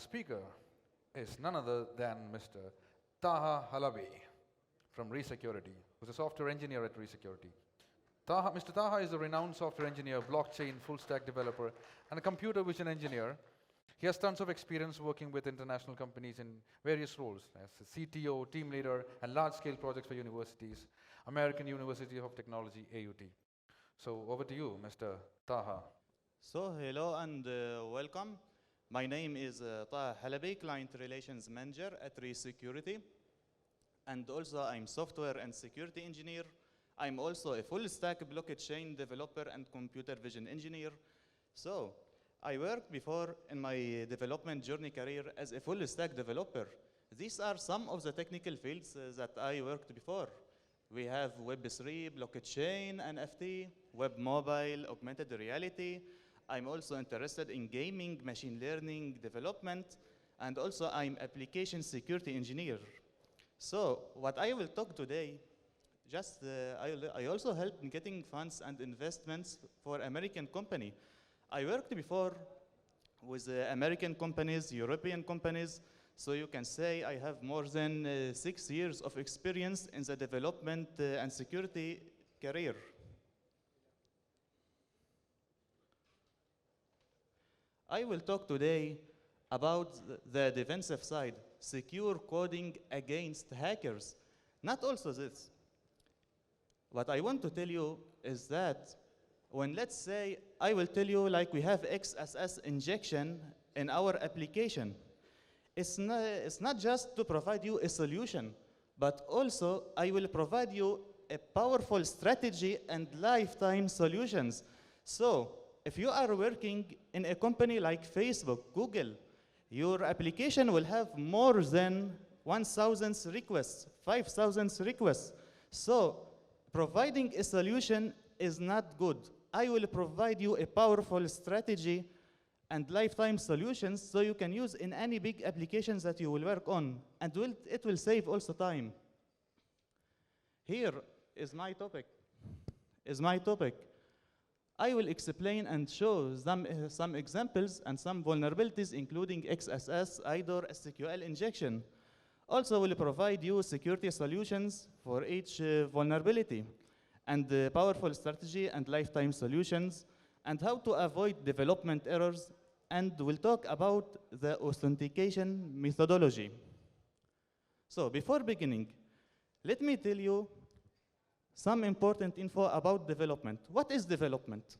speaker is none other than Mr. Taha Halabi from Resecurity, who's a software engineer at Resecurity. Mr. Taha is a renowned software engineer, blockchain, full-stack developer, and a computer vision engineer. He has tons of experience working with international companies in various roles as a CTO, team leader, and large-scale projects for universities, American University of Technology, AUT. So over to you, Mr. Taha. So hello and welcome. My name is Taha Halabi, Client Relations Manager at Resecurity. And also I'm software and security engineer. I'm also a full stack blockchain developer and computer vision engineer. So I worked before in my development journey career as a full stack developer. These are some of the technical fields that I worked before. We have Web3, blockchain, NFT, web mobile, augmented reality. I'm also interested in gaming, machine learning development, and also I'm application security engineer. So what I will talk today, I also help in getting funds and investments for American company. I worked before with American companies, European companies, so you can say I have more than 6 years of experience in the development and security career. I will talk today about the defensive side, secure coding against hackers. Not also this. What I want to tell you is that when, let's say, I will tell you like we have XSS injection in our application, it's not just to provide you a solution, but also I will provide you a powerful strategy and lifetime solutions. So if you are working in a company like Facebook, Google, your application will have more than 1,000 requests, 5,000 requests. So providing a solution is not good. I will provide you a powerful strategy and lifetime solutions so you can use in any big applications that you will work on, and it will save also time. Here is my topic. I will explain and show some examples and some vulnerabilities, including XSS, IDOR, SQL injection. Also, will provide you security solutions for each vulnerability, and the powerful strategy and lifetime solutions, and how to avoid development errors, and we'll talk about the authentication methodology. So before beginning, let me tell you some important info about development. What is development?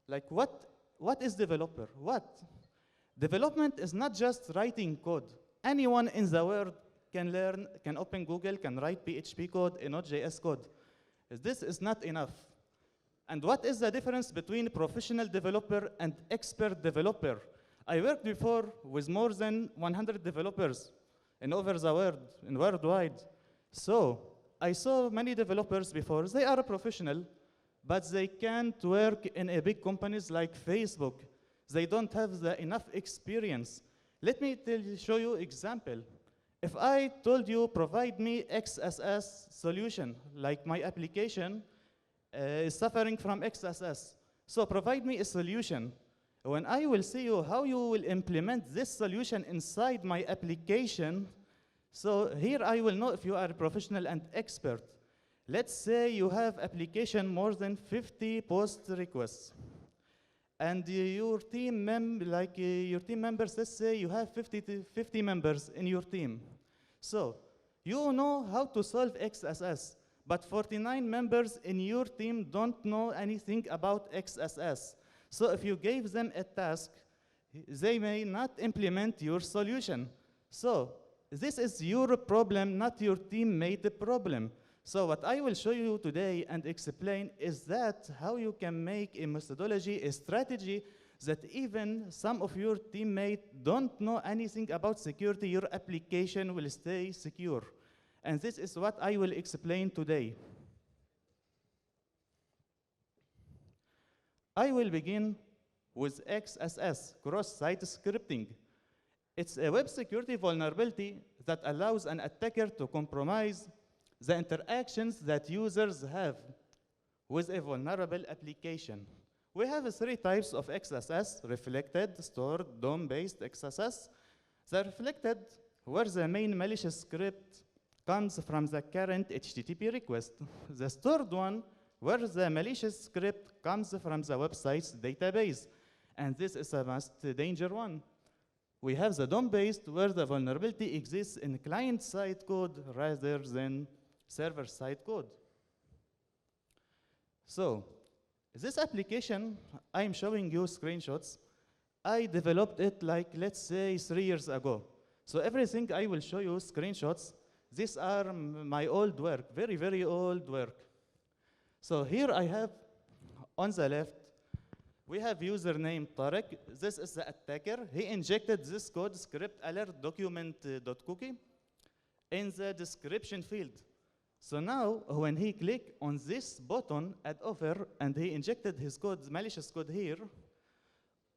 Like what is developer? Development is not just writing code. Anyone in the world can learn, can open Google, can write PHP code, a Node.js code. This is not enough. And what is the difference between professional developer and expert developer? I worked before with more than 100 developers over the world, worldwide. So I saw many developers before. They are professional, but they can't work in a big companies like Facebook. They don't have enough experience. Let me show you example. If I told you, provide me XSS solution, like my application is suffering from XSS. So provide me a solution. When I will see you how you will implement this solution inside my application, so here I will know if you are a professional and expert. Let's say you have application more than 50 post requests. And your team members, let's say you have 50 members in your team. So you know how to solve XSS, but 49 members in your team don't know anything about XSS. So if you gave them a task, they may not implement your solution. So this is your problem, not your teammate problem. So what I will show you today and explain is that how you can make a methodology, a strategy that even some of your teammates don't know anything about security, your application will stay secure. And this is what I will explain today. I will begin with XSS, cross-site scripting. It's a web security vulnerability that allows an attacker to compromise the interactions that users have with a vulnerable application. We have 3 types of XSS: reflected, stored, DOM-based XSS. The reflected, where the main malicious script comes from the current HTTP request. The stored one, where the malicious script comes from the website's database. And this is a most danger one. We have the DOM-based, where the vulnerability exists in client-side code rather than server-side code. So, this application, I'm showing you screenshots. I developed it like, let's say, 3 years ago. So everything I will show you screenshots. These are my old work, very, very old work. So here I have, on the left, we have username Tarek. This is the attacker. He injected this code, script alert document.cookie, in the description field. So now, when he click on this button, add offer, and he injected his code, malicious code here,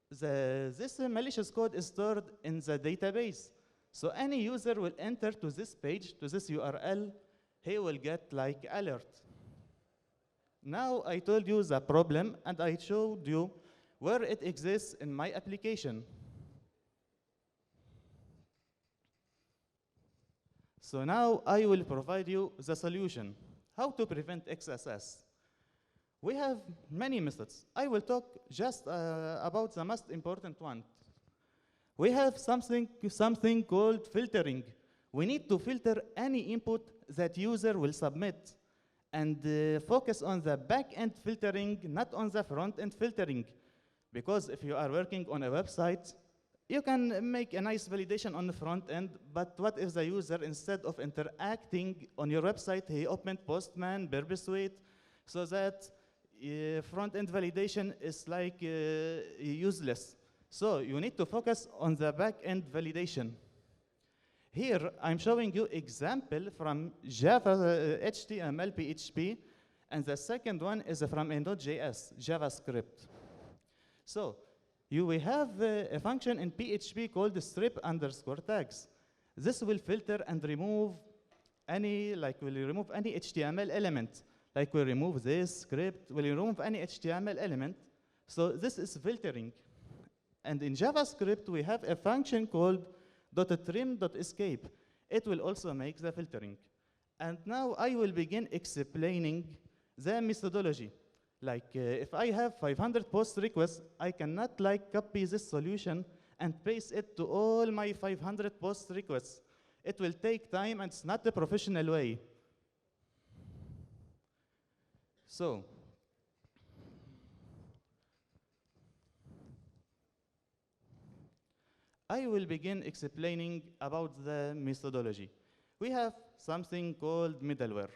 this malicious code is stored in the database. So any user will enter to this page, to this URL, he will get like alert. Now I told you the problem, and I showed you where it exists in my application. So now I will provide you the solution. How to prevent XSS? We have many methods. I will talk just about the most important one. We have something called filtering. We need to filter any input that user will submit and focus on the back-end filtering, not on the front-end filtering. Because if you are working on a website, you can make a nice validation on the front end, but what if the user, instead of interacting on your website, he opened Postman, Perpetuate, so that front-end validation is like useless. So you need to focus on the back-end validation. Here, I'm showing you example from Java, HTML, PHP, and the second one is from a Node.js, JavaScript. So we have a function in PHP called strip underscore tags. This will filter and remove any, will remove any HTML element. Like we remove this script, will remove any HTML element. So this is filtering. And in JavaScript, we have a function called .trim.escape. It will also make the filtering. And now I will begin explaining the methodology. Like if I have 500 post requests, I cannot copy this solution and paste it to all my 500 post requests. It will take time, and it's not a professional way. So I will begin explaining about the methodology. We have something called middleware.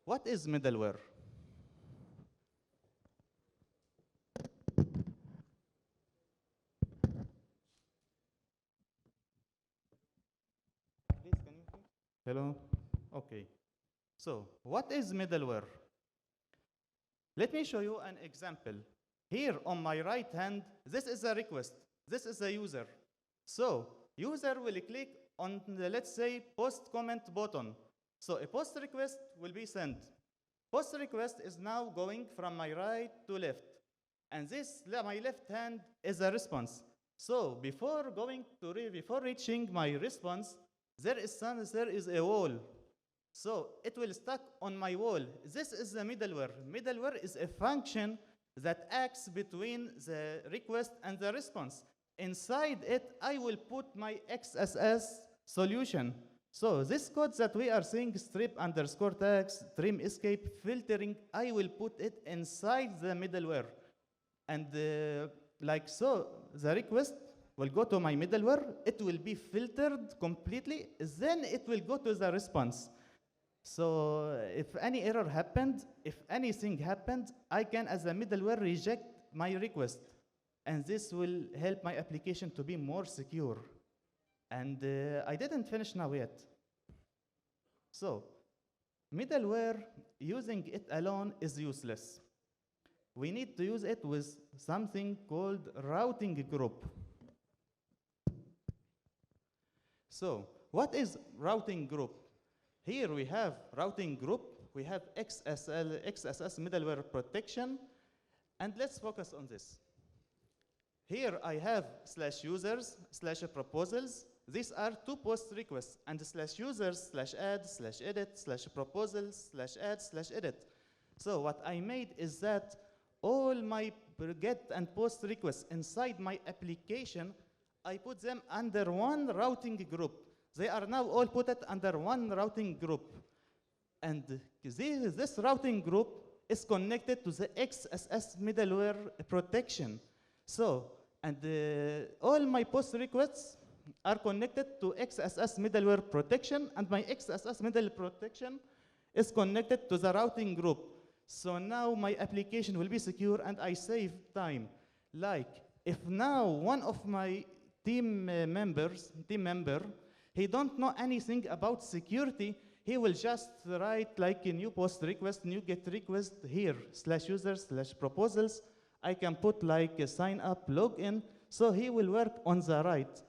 What is middleware? Please, can you hear? Hello? Okay. So, what is middleware? Let me show you an example. Here on my right hand, this is a request. This is a user. So, user will click on the, let's say, post comment button. So a post request will be sent. Post request is now going from my right to left. And this, my left hand, is a response. So before reaching my response, there is a wall. So it will stuck on my wall. This is the middleware. Middleware is a function that acts between the request and the response. Inside it, I will put my XSS solution. So this code that we are seeing, strip underscore tags, trim escape, filtering, I will put it inside the middleware. And like so, the request will go to my middleware, it will be filtered completely, then it will go to the response. So if any error happened, if anything happened, I can, as a middleware, reject my request. And this will help my application to be more secure. And I didn't finish now yet. So middleware, using it alone is useless. We need to use it with something called routing group. So what is routing group? Here we have routing group, we have XSS middleware protection, and let's focus on this. Here I have /users/proposals, these are two post requests, and slash users slash add slash edit slash proposals slash add slash edit. So what I made is that all my get and post requests inside my application, I put them under one routing group. They are now all put it under one routing group. And this routing group is connected to the XSS middleware protection. So, and all my post requests are connected to XSS middleware protection, and my XSS middleware protection is connected to the routing group. So now my application will be secure and I save time. Like, if now one of my team member, he don't know anything about security, he will just write like a new post request, new get request here, slash users, slash proposals. I can put like a sign up, login, so he will work on the right.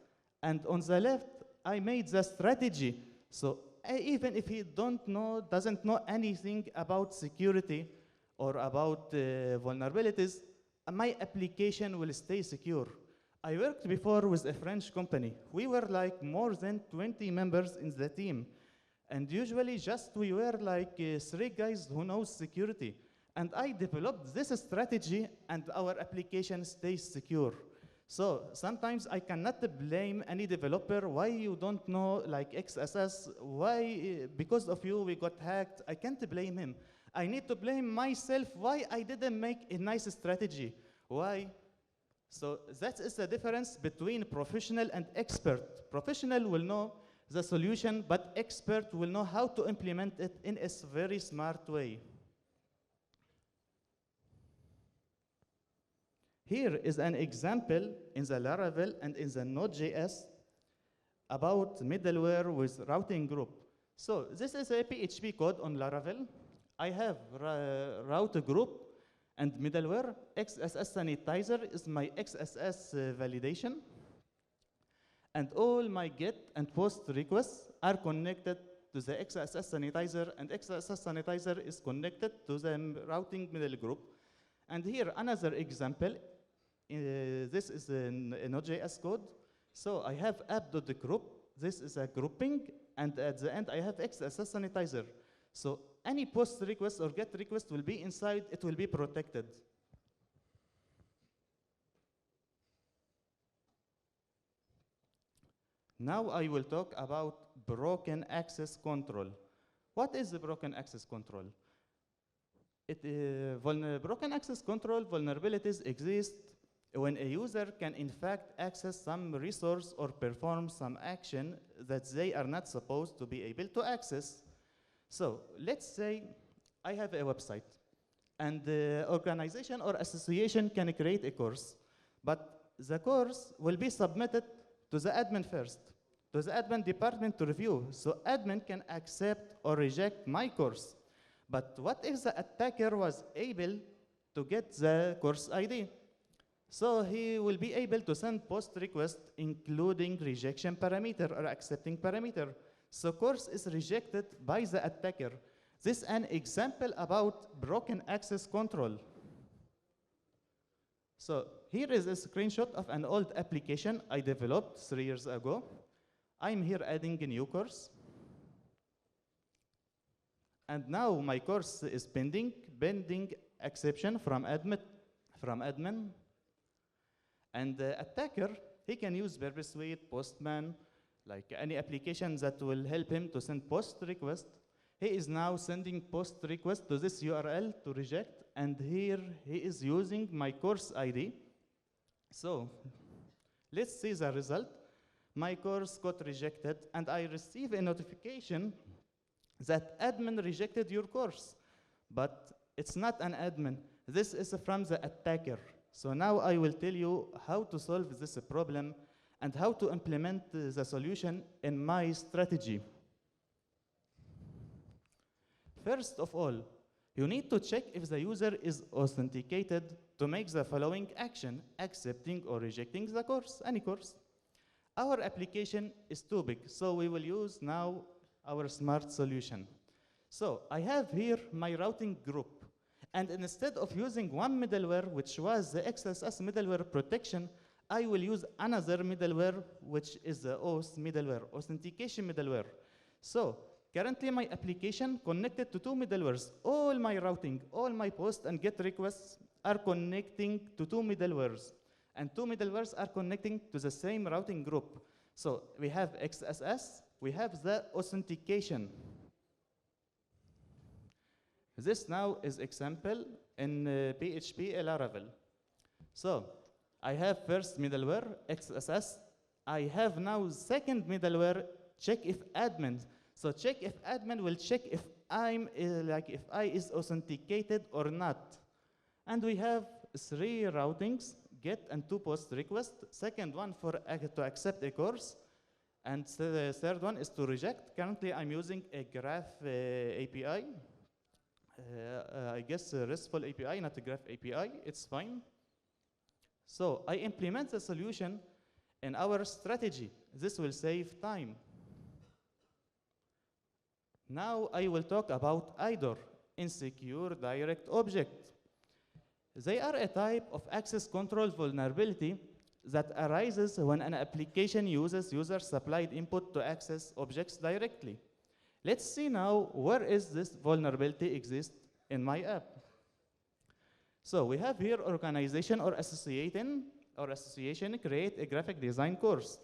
And on the left, I made the strategy. So even if he doesn't know anything about security or about vulnerabilities, my application will stay secure. I worked before with a French company. We were like more than 20 members in the team. And usually we were like 3 guys who know security. And I developed this strategy and our application stays secure. So sometimes I cannot blame any developer why you don't know like XSS, why because of you we got hacked. I can't blame him. I need to blame myself why I didn't make a nice strategy. Why? So that is the difference between professional and expert. Professional will know the solution, but expert will know how to implement it in a very smart way. Here is an example in the Laravel and in the Node.js about middleware with routing group. So this is a PHP code on Laravel. I have route group and middleware. XSS sanitizer is my XSS validation. And all my get and post requests are connected to the XSS sanitizer, and XSS sanitizer is connected to the routing middle group. And here another example. This is a Node.js code. So I have app.group. This is a grouping, and at the end I have XSS sanitizer. So any post request or get request will be inside, it will be protected. Now I will talk about broken access control. What is the broken access control? Broken access control vulnerabilities exist when a user can in fact access some resource or perform some action that they are not supposed to be able to access. So let's say I have a website and the organization or association can create a course, but the course will be submitted to the admin first, to the admin department to review. So admin can accept or reject my course. But what if the attacker was able to get the course ID? So he will be able to send post request including rejection parameter or accepting parameter. So course is rejected by the attacker. This is an example about broken access control. So here is a screenshot of an old application I developed 3 years ago. I'm here adding a new course. And now my course is pending exception from admin. And the attacker, he can use Persuade, Postman, like any application that will help him to send post request. He is now sending post request to this URL to reject, and here he is using my course ID. So let's see the result. My course got rejected, and I receive a notification that admin rejected your course. But it's not an admin. This is from the attacker. So now I will tell you how to solve this problem and how to implement the solution in my strategy. First of all, you need to check if the user is authenticated to make the following action, accepting or rejecting the course, any course. Our application is too big, so we will use now our smart solution. So I have here my routing group. And instead of using one middleware, which was the XSS middleware protection, I will use another middleware, which is the OAuth middleware, authentication middleware. So currently my application connected to two middlewares. All my routing, all my post and get requests are connecting to two middlewares. And two middlewares are connecting to the same routing group. So we have XSS, we have the authentication. This now is example in PHP Laravel. So I have first middleware, XSS. I have now second middleware, check if admin. So check if admin will check if if I is authenticated or not. And we have three routings, get and two post request. Second one for to accept a course. And the third one is to reject. Currently I'm using a graph API. I guess a RESTful API, not a graph API, it's fine. So I implement the solution in our strategy. This will save time. Now I will talk about IDOR, insecure direct object. They are a type of access control vulnerability that arises when an application uses user-supplied input to access objects directly. Let's see now where is this vulnerability exist in my app. So we have here organization or association create a graphic design course.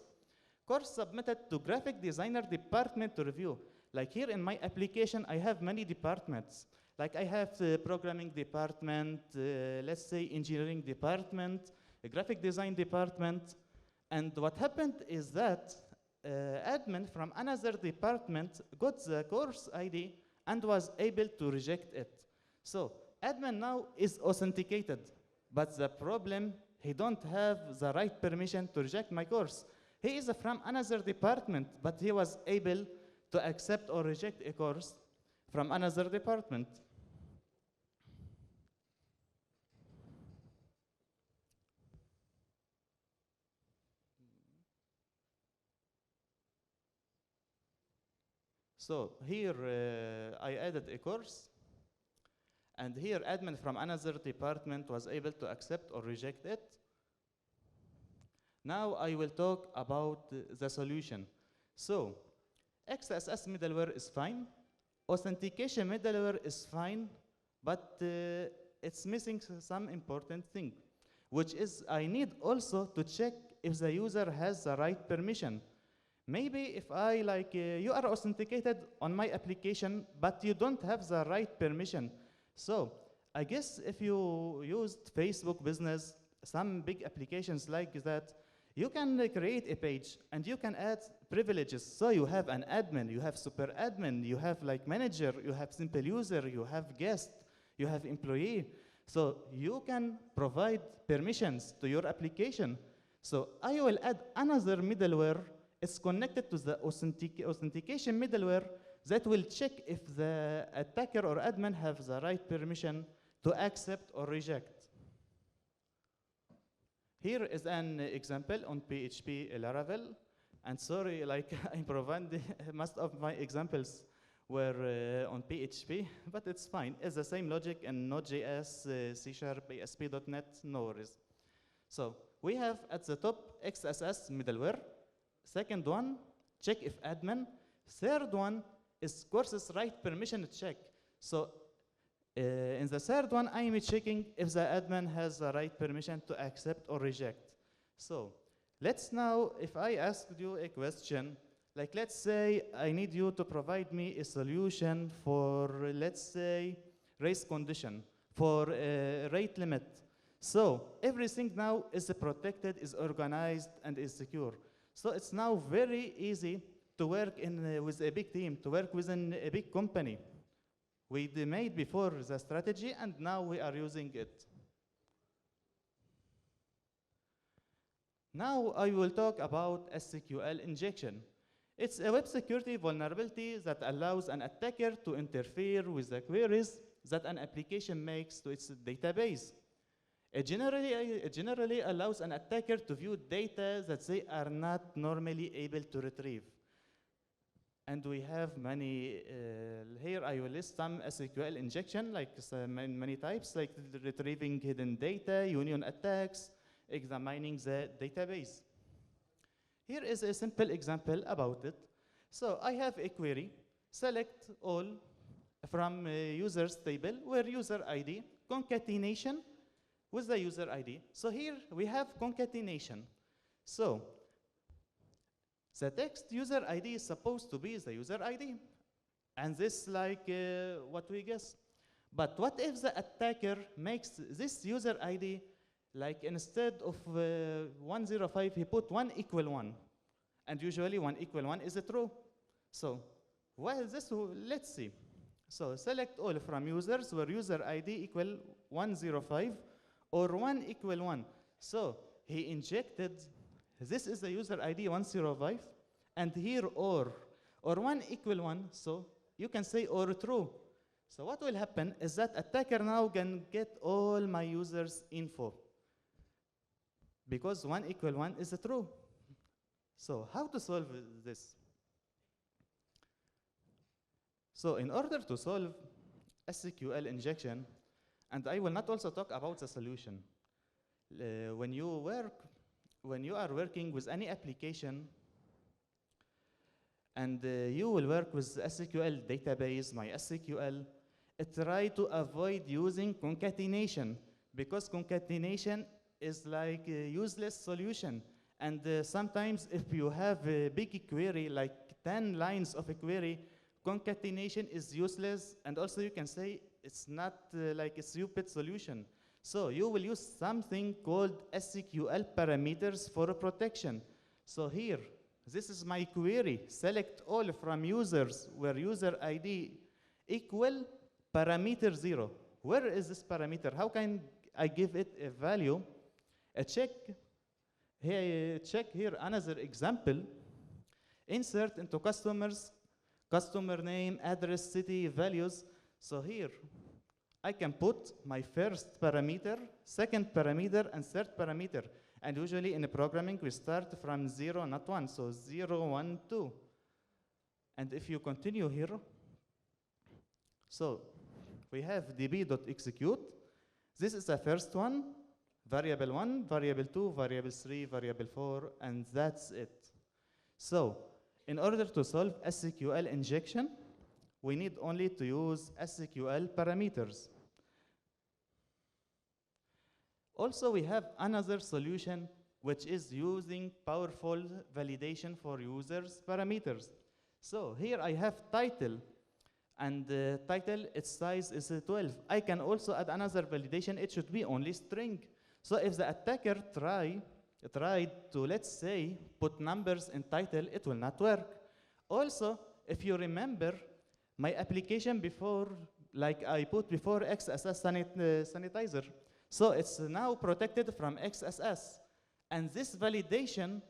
Course submitted to graphic designer department to review. Like here in my application, I have many departments. Like I have the programming department, let's say engineering department, a graphic design department. And what happened is that admin from another department got the course ID and was able to reject it. So admin now is authenticated, but the problem, he don't have the right permission to reject my course. He is from another department, but he was able to accept or reject a course from another department. So here I added a course, and here admin from another department was able to accept or reject it. Now I will talk about the solution. So XSS middleware is fine, authentication middleware is fine, but it's missing some important thing, which is I need also to check if the user has the right permission. Maybe if you are authenticated on my application, but you don't have the right permission. So I guess if you used Facebook business, some big applications like that, you can create a page and you can add privileges. So you have an admin, you have super admin, you have like manager, you have simple user, you have guest, you have employee. So you can provide permissions to your application. So I will add another middleware. It's connected to the authentication middleware that will check if the attacker or admin have the right permission to accept or reject. Here is an example on PHP Laravel. And sorry, like I provided most of my examples were on PHP, but it's fine. It's the same logic in Node.js, C#, ASP.NET, no worries. So we have at the top XSS middleware. Second one, check if admin. Third one is courses right permission check. So in the third one, I am checking if the admin has the right permission to accept or reject. So let's now, if I asked you a question, like let's say I need you to provide me a solution for, let's say, race condition, for rate limit. So everything now is protected, is organized, and is secure. So it's now very easy to work with a big team, to work within a big company. We made before the strategy, and now we are using it. Now I will talk about SQL injection. It's a web security vulnerability that allows an attacker to interfere with the queries that an application makes to its database. It generally allows an attacker to view data that they are not normally able to retrieve. And we have many, here I will list some SQL injection, like many types, like retrieving hidden data, union attacks, examining the database. Here is a simple example about it. So I have a query, select all from users table where user ID, concatenation with the user ID. So here we have concatenation. So the text user ID is supposed to be the user ID. And this like what we guess. But what if the attacker makes this user ID like instead of 105, he put 1 equal 1. And usually 1 equal 1 is a true. So why is this? Let's see. So select all from users where user ID equal 105 or 1 equal 1. So he injected, this is the user ID 105, and here or 1 equal 1, so you can say or true. So what will happen is that attacker now can get all my users' info because 1 equal 1 is a true. So how to solve this? So in order to solve SQL injection, and I will not also talk about the solution. When you are working with any application, and you will work with SQL database, MySQL, try to avoid using concatenation because concatenation is like a useless solution. And sometimes if you have a big query, like 10 lines of a query, concatenation is useless, and also you can say it's not like a stupid solution. So you will use something called SQL parameters for protection. So here, this is my query. Select all from users where user ID equal parameter 0. Where is this parameter? How can I give it a value? Check here another example. Insert into customers, customer name, address, city, values. So here, I can put my first parameter, second parameter, and third parameter. And usually in programming, we start from 0, not 1. So 0, 1, 2. And if you continue here, so we have db.execute. This is the first one, variable 1, variable 2, variable 3, variable 4, and that's it. So in order to solve SQL injection, we need only to use SQL parameters. Also, we have another solution which is using powerful validation for users' parameters. So here I have title, and the title, its size is 12. I can also add another validation, it should be only string. So if the attacker tried to, let's say, put numbers in title, it will not work. Also, if you remember, my application before, like I put before XSS sanitizer, so it's now protected from XSS. And this validation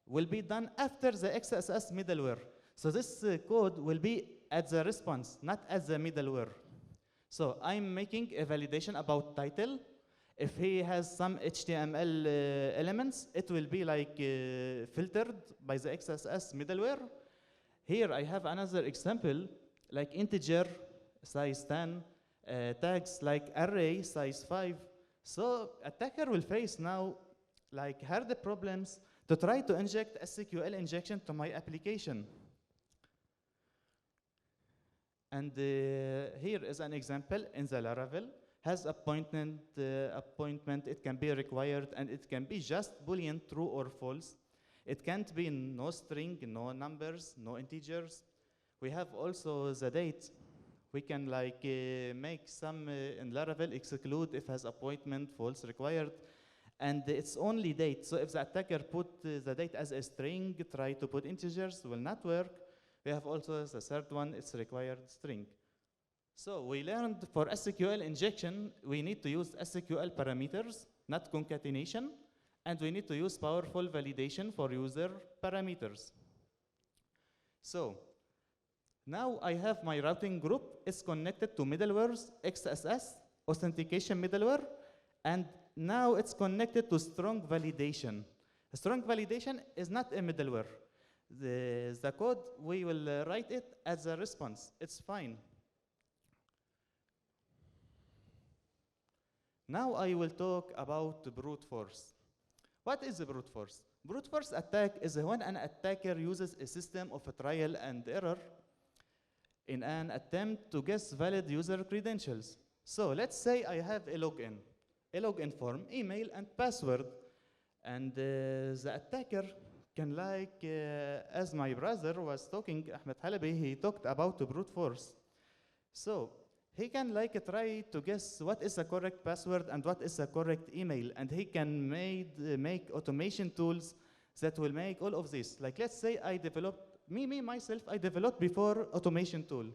will be done after the XSS middleware. So this code will be at the response, not at the middleware. So I'm making a validation about title. If he has some HTML elements, it will be like filtered by the XSS middleware. Here I have another example, like integer, size 10, tags like array, size 5. So attacker will face now like hard problems to try to inject SQL injection to my application. And here is an example in the Laravel. Has appointment, it can be required, and it can be just Boolean, true or false. It can't be no string, no numbers, no integers. We have also the date. We can like make some in Laravel exclude if has appointment, false required, and it's only date. So if the attacker put the date as a string, try to put integers, will not work. We have also the third one, it's required string. So we learned for SQL injection, we need to use SQL parameters, not concatenation, and we need to use powerful validation for user parameters. So now I have my routing group, it's connected to middleware's XSS, authentication middleware, and now it's connected to strong validation. Strong validation is not a middleware. The code, we will write it as a response, it's fine. Now I will talk about brute force. What is a brute force? Brute force attack is when an attacker uses a system of a trial and error in an attempt to guess valid user credentials. So let's say I have a login form, email and password, and the attacker can as my brother was talking, Ahmed Halabi, he talked about the brute force. So he can try to guess what is the correct password and what is the correct email, and he can make automation tools that will make all of this. Like let's say I developed, myself, I developed before automation tool.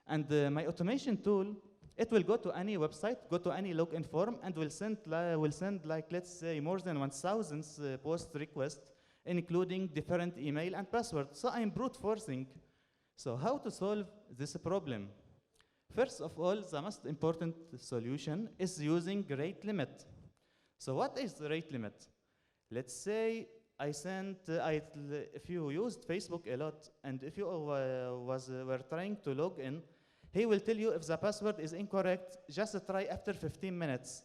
And my automation tool, it will go to any website, go to any login form, and will send let's say more than 1,000 post requests, including different email and password. So I'm brute forcing. So how to solve this problem? First of all, the most important solution is using rate limit. So what is the rate limit? Let's say if you used Facebook a lot, and if you were trying to log in, he will tell you if the password is incorrect, just try after 15 minutes.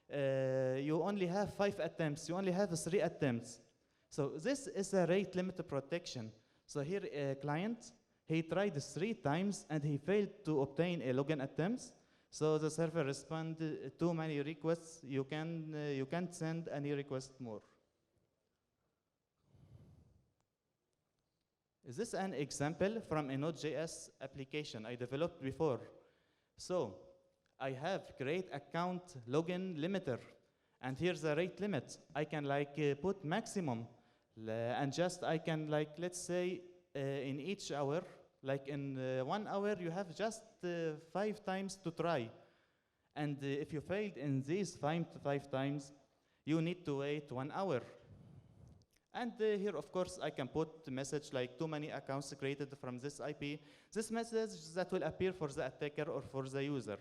You only have 5 attempts, you only have 3 attempts. So this is a rate limit protection. So here a client, he tried 3 times and he failed to obtain a login attempts. So the server responded too many requests, you can't send any request more. Is this an example from a Node.js application I developed before? So I have create account login limiter, and here's the rate limit. I can put maximum, and just I can let's say in each hour, in 1 hour you have just 5 times to try. And if you failed in these 5 times, you need to wait 1 hour. And here, of course, I can put a message like too many accounts created from this IP. This message that will appear for the attacker or for the user.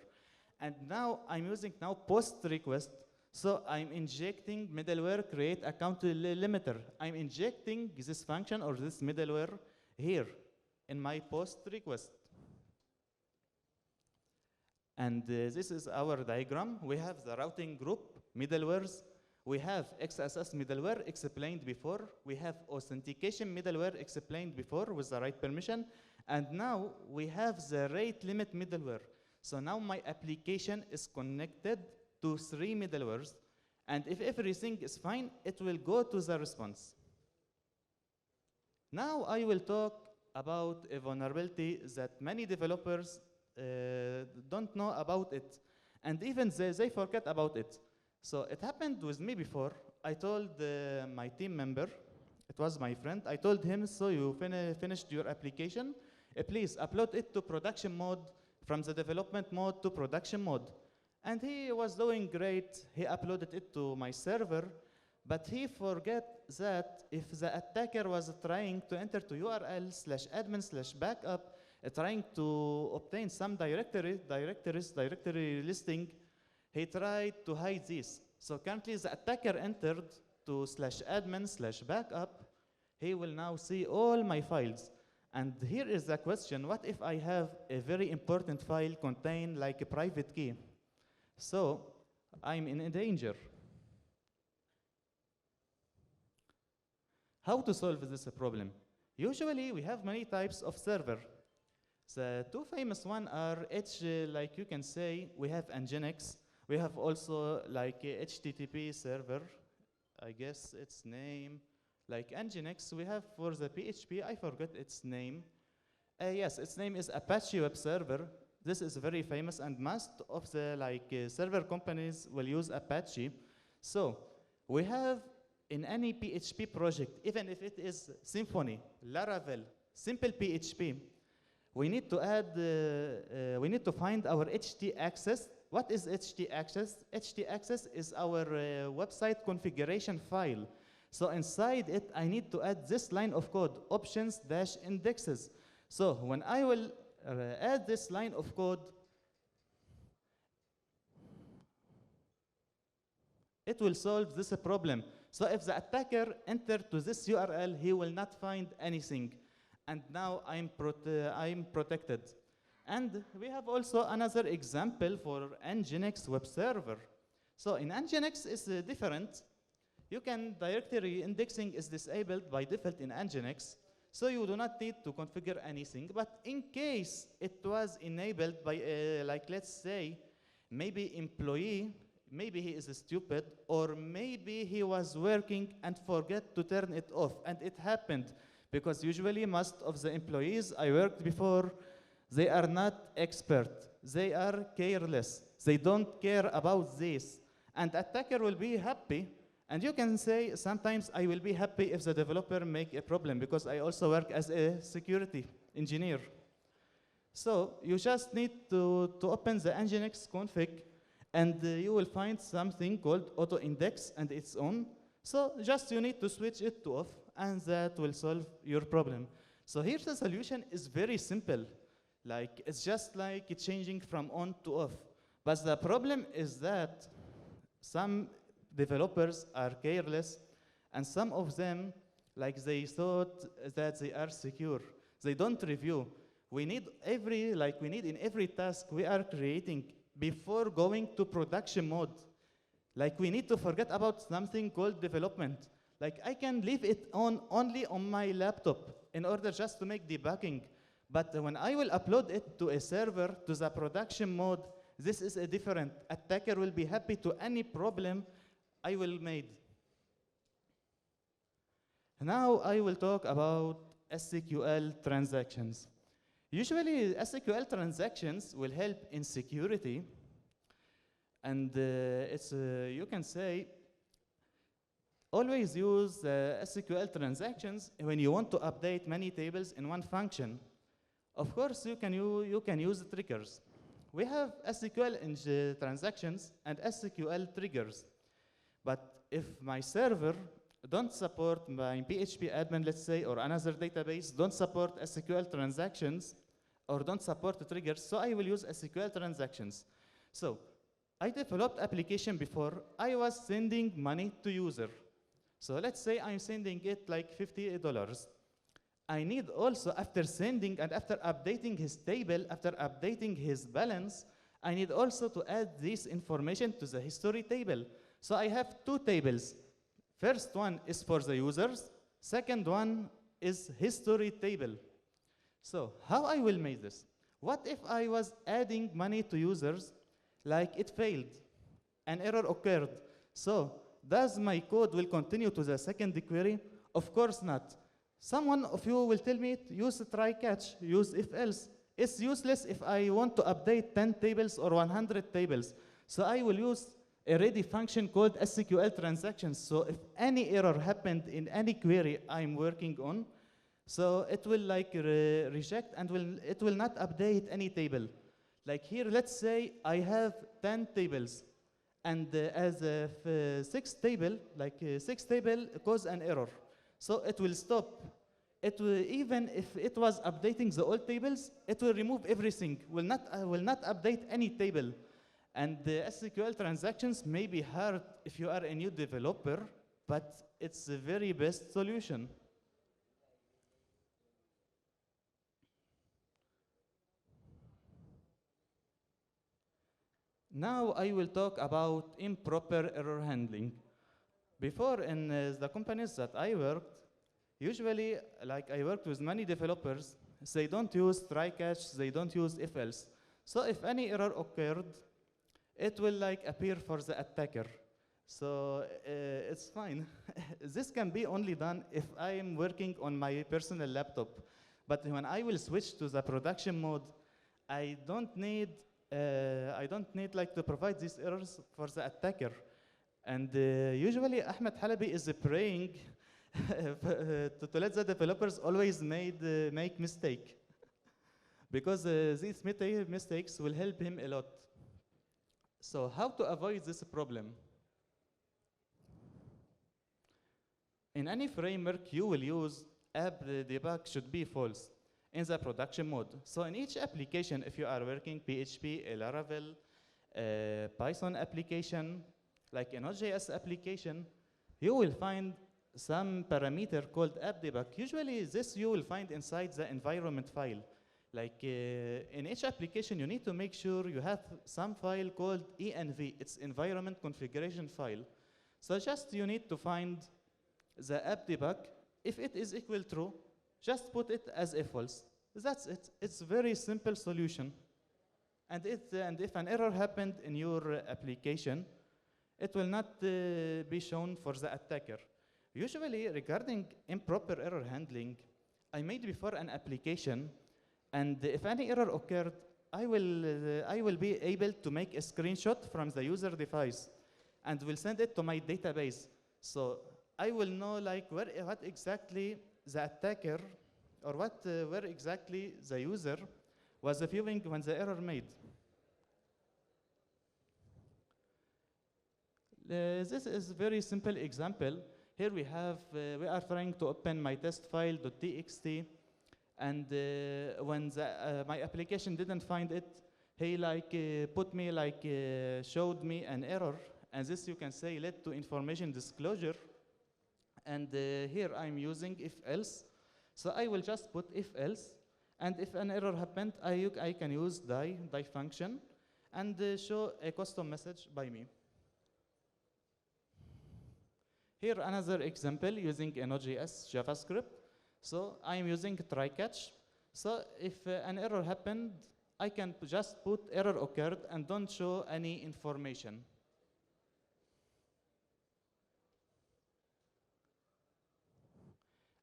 And now I'm using post request. So I'm injecting middleware create account limiter. I'm injecting this function or this middleware here in my post request. And this is our diagram. We have the routing group, middlewares. We have XSS middleware explained before. We have authentication middleware explained before with the right permission. And now we have the rate limit middleware. So now my application is connected to 3 middlewares. And if everything is fine, it will go to the response. Now I will talk about a vulnerability that many developers don't know about it. And even they forget about it. So it happened with me before. I told my team member, it was my friend, I told him, so you finished your application, please upload it to production mode, from the development mode to production mode. And he was doing great. He uploaded it to my server, but he forgot that if the attacker was trying to enter to URL/admin/backup, trying to obtain some directory listing, he tried to hide this. So currently the attacker entered to /admin/backup. He will now see all my files. And here is the question, what if I have a very important file contain a private key? So I'm in danger. How to solve this problem? Usually we have many types of server. The 2 famous ones are you can say, we have Nginx. We have also HTTP server, I guess its name. Nginx, we have for the PHP, I forgot its name. Yes, its name is Apache Web Server. This is very famous, and most of the server companies will use Apache. So we have in any PHP project, even if it is Symfony, Laravel, simple PHP, we need to add, we need to find our htaccess. What is htaccess? Htaccess is our website configuration file. So inside it, I need to add this line of code, options-indexes. So when I will add this line of code, it will solve this problem. So if the attacker entered to this URL, he will not find anything. And now I'm protected. And we have also another example for Nginx web server. So in Nginx, it's different. You can directory indexing is disabled by default in Nginx, so you do not need to configure anything. But in case it was enabled by, like let's say, maybe employee, maybe he is stupid, or maybe he was working and forget to turn it off, and it happened because usually most of the employees I worked before, they are not expert, they are careless, they don't care about this, and attacker will be happy. And you can say sometimes I will be happy if the developer make a problem because I also work as a security engineer. So you just need to open the Nginx config, and you will find something called auto index and it's on. So just you need to switch it to off, and that will solve your problem. So here the solution is very simple. Like it's just like changing from on to off. But the problem is that some developers are careless, and some of them, like they thought that they are secure. They don't review. We need in every task we are creating before going to production mode. Like we need to forget about something called development. Like I can leave it on only on my laptop in order just to make debugging. But when I will upload it to a server, to the production mode, this is a different. Attacker will be happy to any problem I will make. Now I will talk about SQL transactions. Usually SQL transactions will help in security, and you can say always use SQL transactions when you want to update many tables in one function. Of course, you can use triggers. We have SQL transactions and SQL triggers. But if my server don't support my PHP admin, let's say, or another database, don't support SQL transactions, or don't support triggers, so I will use SQL transactions. So I developed application before, I was sending money to user. So let's say I'm sending it like $50. I need also, after sending and after updating his table, after updating his balance, I need also to add this information to the history table. So I have two tables. First one is for the users, second one is history table. So how I will make this? What if I was adding money to users, like it failed, an error occurred? So does my code will continue to the second query? Of course not. Someone of you will tell me use try catch, use if else. It's useless if I want to update 10 tables or 100 tables. So I will use a ready function called SQL transactions. So if any error happened in any query I'm working on, so it will like reject and it will not update any table. Like here, let's say I have 10 tables, and as a sixth table, sixth table cause an error. So it will stop. It will, even if it was updating the old tables, it will remove everything, will not update any table. And the SQL transactions may be hard if you are a new developer, but it's the very best solution. Now I will talk about improper error handling. Before in the companies that I worked, usually like I worked with many developers, they don't use try catch, they don't use if else. So if any error occurred, it will like appear for the attacker. So it's fine. This can be only done if I am working on my personal laptop. But when I will switch to the production mode, I don't need like to provide these errors for the attacker. And usually Ahmed Halabi is praying to let the developers always make mistake, because these mistakes will help him a lot. So how to avoid this problem? In any framework you will use, app debug should be false in the production mode. So in each application, if you are working PHP, a Laravel, Python application, like a Node.js application, you will find some parameter called app debug. Usually this you will find inside the environment file. Like in each application, you need to make sure you have some file called env. It's environment configuration file. So just you need to find the app debug. If it is equal true, just put it as a false. That's it. It's a very simple solution. And if an error happened in your application, it will not be shown for the attacker. Usually, regarding improper error handling, I made before an application, and if any error occurred, I will be able to make a screenshot from the user device and will send it to my database. So I will know like what exactly the attacker or where exactly the user was viewing when the error made. This is a very simple example. Here we are trying to open my test file .txt, and when my application didn't find it, he showed me an error, and this you can say led to information disclosure. And here I'm using if else, so I will just put if else, and if an error happened, I can use die function, and show a custom message by me. Here another example using a Node.js JavaScript. So I'm using try catch. So if an error happened, I can just put error occurred and don't show any information.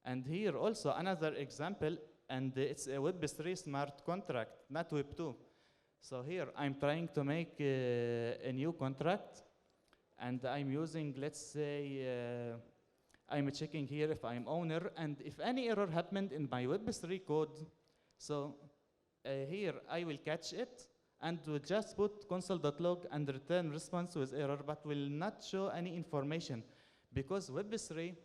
And here also another example, and it's a Web3 smart contract, not Web2. So here I'm trying to make a new contract, and I'm using, let's say, I'm checking here if I'm owner, and if any error happened in my Web3 code, so here I will catch it, and will just put console.log and return response with error, but will not show any information, because Web3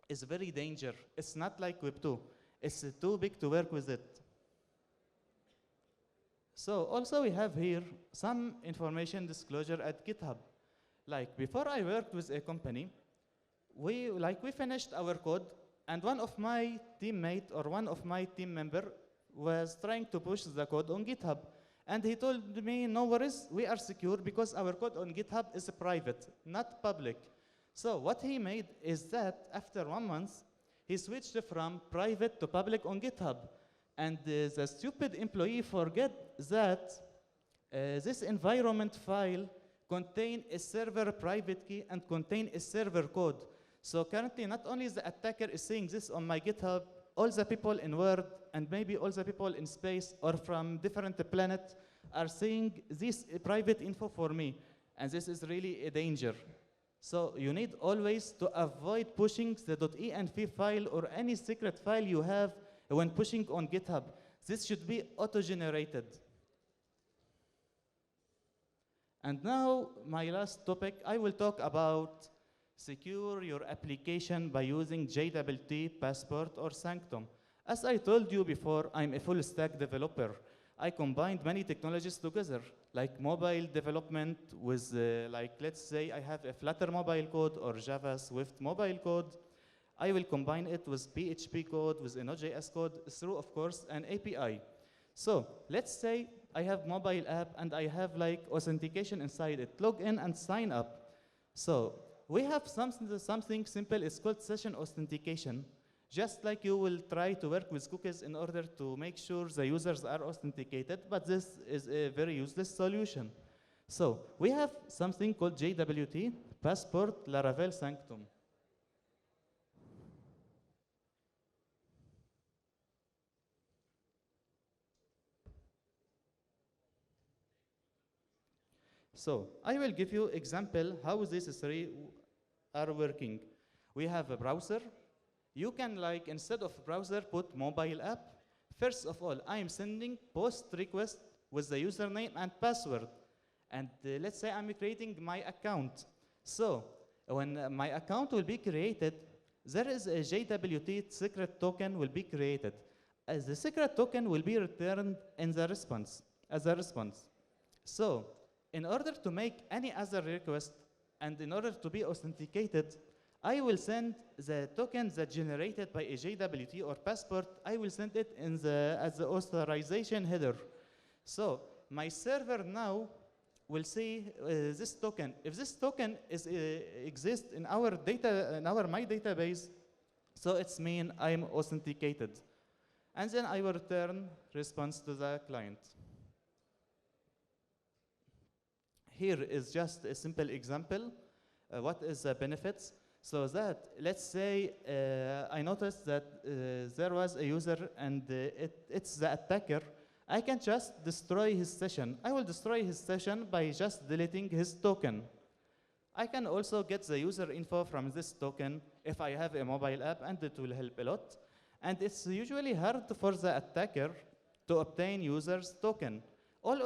is very dangerous. It's not like Web2. It's too big to work with it. So also we have here some information disclosure at GitHub. Like before I worked with a company, we finished our code, and one of my teammate or one of my team member was trying to push the code on GitHub. And he told me, no worries, we are secure because our code on GitHub is private, not public. So what he made is that after 1 month, he switched from private to public on GitHub. And the stupid employee forget that this environment file contain a server private key and contain a server code. So currently, not only the attacker is seeing this on my GitHub, all the people in world and maybe all the people in space or from different planets are seeing this private info for me. And this is really a danger. So you need always to avoid pushing the .env file or any secret file you have when pushing on GitHub. This should be auto-generated. And now, my last topic, I will talk about secure your application by using JWT, Passport, or Sanctum. As I told you before, I'm a full-stack developer. I combined many technologies together, like mobile development with, let's say I have a Flutter mobile code or Java Swift mobile code. I will combine it with PHP code, with a Node.js code, through, of course, an API. So let's say I have mobile app and I have like authentication inside it, log in and sign up. So we have something simple, it's called session authentication. Just like you will try to work with cookies in order to make sure the users are authenticated, but this is a very useless solution. So we have something called JWT, Passport, Laravel, Sanctum. So I will give you example how these three are working. We have a browser. You can instead of browser, put mobile app. First of all, I am sending post request with the username and password. And let's say I'm creating my account. So when my account will be created, there is a JWT secret token will be created. As the secret token will be returned in the response, as a response. So in order to make any other request and in order to be authenticated, I will send the token that generated by a JWT or Passport, I will send it as the authorization header. So my server now will see this token. If this token is exists in our data, in our my database, so it's mean I'm authenticated. And then I will return response to the client. Here is just a simple example. What is the benefits? So that, let's say, I noticed that there was a user and it's the attacker. I can just destroy his session. I will destroy his session by just deleting his token. I can also get the user info from this token if I have a mobile app, and it will help a lot. And it's usually hard for the attacker to obtain user's token. All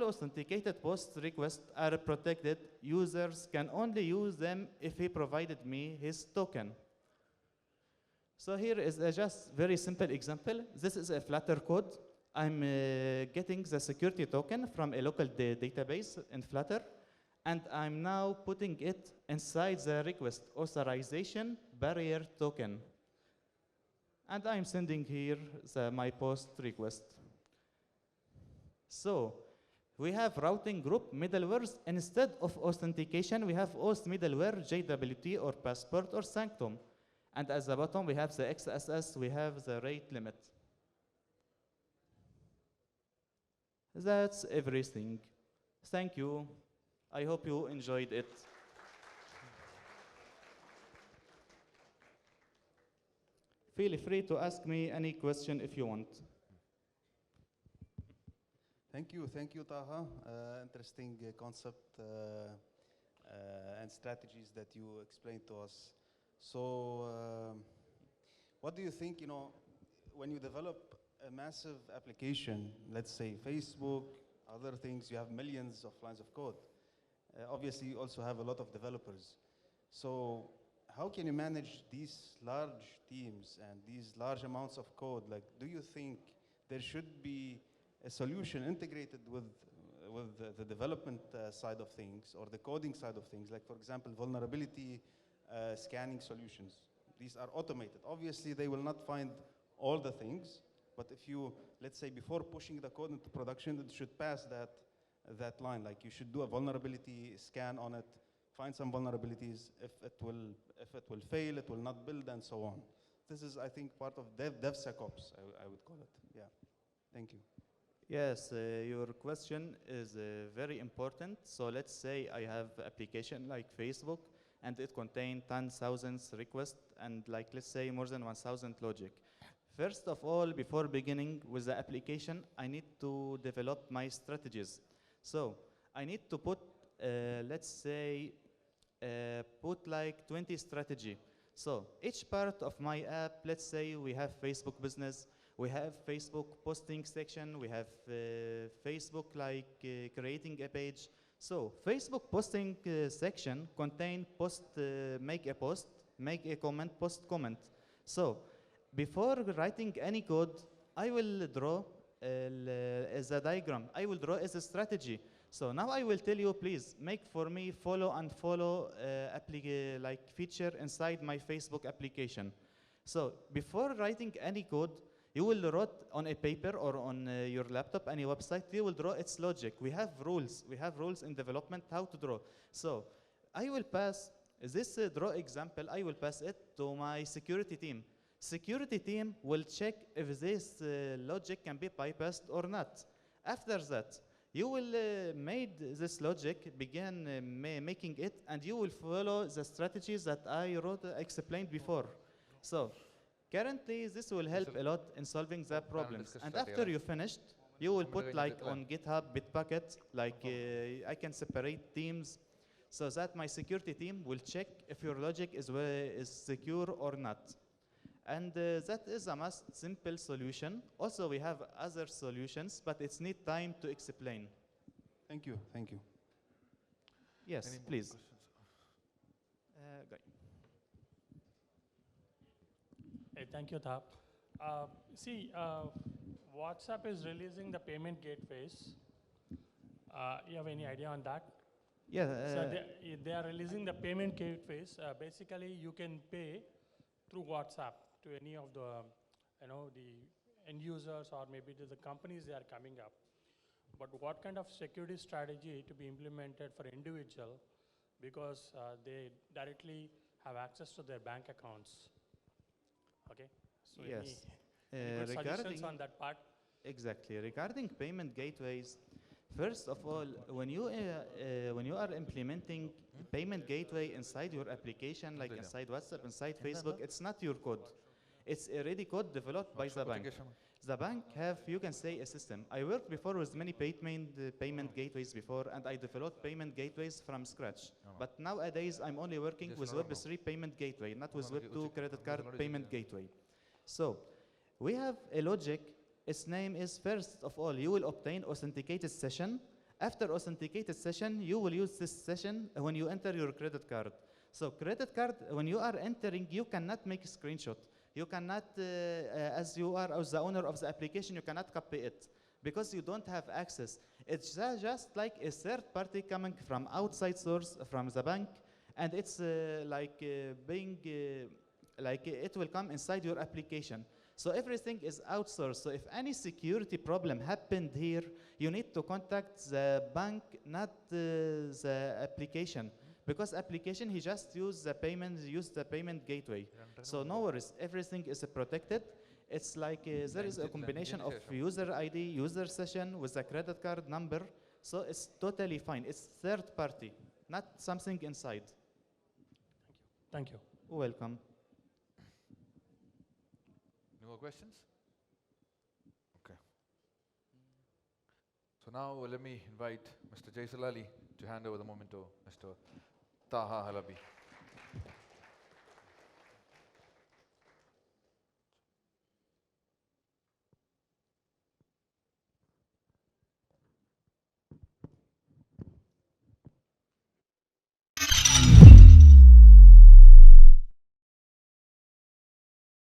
authenticated post requests are protected. Users can only use them if he provided me his token. So here is a just very simple example. This is a Flutter code. I'm getting the security token from a local database in Flutter, and I'm now putting it inside the request authorization barrier token. And I'm sending here my post request. So we have routing group middlewares. Instead of authentication, we have auth middleware, JWT or Passport or Sanctum. And at the bottom, we have the XSS, we have the rate limit. That's everything. Thank you. I hope you enjoyed it. Feel free to ask me any question if you want. Thank you, Taha. Interesting concept and strategies that you explained to us. So, what do you think, when you develop a massive application, let's say Facebook, other things, you have millions of lines of code. Obviously, you also have a lot of developers. So, how can you manage these large teams and these large amounts of code? Like, do you think there should be a solution integrated with the development side of things or the coding side of things? Like, for example, vulnerability scanning solutions. These are automated. Obviously, they will not find all the things, but if you, let's say, before pushing the code into production, it should pass that line. Like, you should do a vulnerability scan on it, find some vulnerabilities. If it will fail, it will not build, and so on. This is, I think, part of DevSecOps, I would call it. Yeah. Thank you. Yes, your question is very important. So let's say I have application like Facebook, and it contains 10,000 requests, and like, let's say, more than 1,000 logic. First of all, before beginning with the application, I need to develop my strategies. So I need to put, let's say, put like 20 strategy. So each part of my app, let's say we have Facebook business, we have Facebook posting section, we have Facebook like creating a page. So Facebook posting section contain post, make a post, make a comment, post comment. So before writing any code, I will draw as a diagram. I will draw as a strategy. So now I will tell you, please make for me follow and follow like feature inside my Facebook application. So before writing any code, you will write on a paper or on your laptop, any website, you will draw its logic. We have rules. We have rules in development how to draw. So I will pass this draw example, I will pass it to my security team. Security team will check if this logic can be bypassed or not. After that, you will made this logic, begin making it, and you will follow the strategies that I explained before. So currently, this will help a lot in solving the problems. And after you finished, you will put like on GitHub, Bitbucket, like I can separate teams so that my security team will check if your logic is secure or not. And that is a most simple solution. Also, we have other solutions, but it's need time to explain. Thank you. Thank you. Yes, please. Hey, thank you, Taha. WhatsApp is releasing the payment gateways. You have any idea on that? Yeah. So they are releasing the payment gateways. Basically, you can pay through WhatsApp to any of the, the end users or maybe to the companies they are coming up. But what kind of security strategy to be implemented for individual, because they directly have access to their bank accounts? Okay. So Yes. any good suggestions Regarding on that part? exactly regarding payment gateways, first of all, when you are implementing payment gateway inside your application, like inside WhatsApp, inside Facebook, it's not your code. It's already code developed by the bank. The bank have, you can say, a system. I worked before with many payment gateways before, and I developed payment gateways from scratch. But nowadays, I'm only working with Web3 payment gateway, not with Web2 credit card payment gateway. So we have a logic. Its name is, first of all, you will obtain authenticated session. After authenticated session, you will use this session when you enter your credit card. So credit card, when you are entering, you cannot make a screenshot. You cannot, as you are as the owner of the application, you cannot copy it because you don't have access. It's just like a third party coming from outside source from the bank, and it's being like it will come inside your application. So everything is outsourced. So if any security problem happened here, you need to contact the bank, not the application. Because application, he just use the payment gateway. So no worries, everything is protected. It's like there is a combination of user ID, user session with a credit card number. So it's totally fine. It's third party, not something inside. Thank you. Welcome. Any more questions? Okay. So now let me invite Mr. Jaisalali to hand over the moment to Mr. Taha Halabi.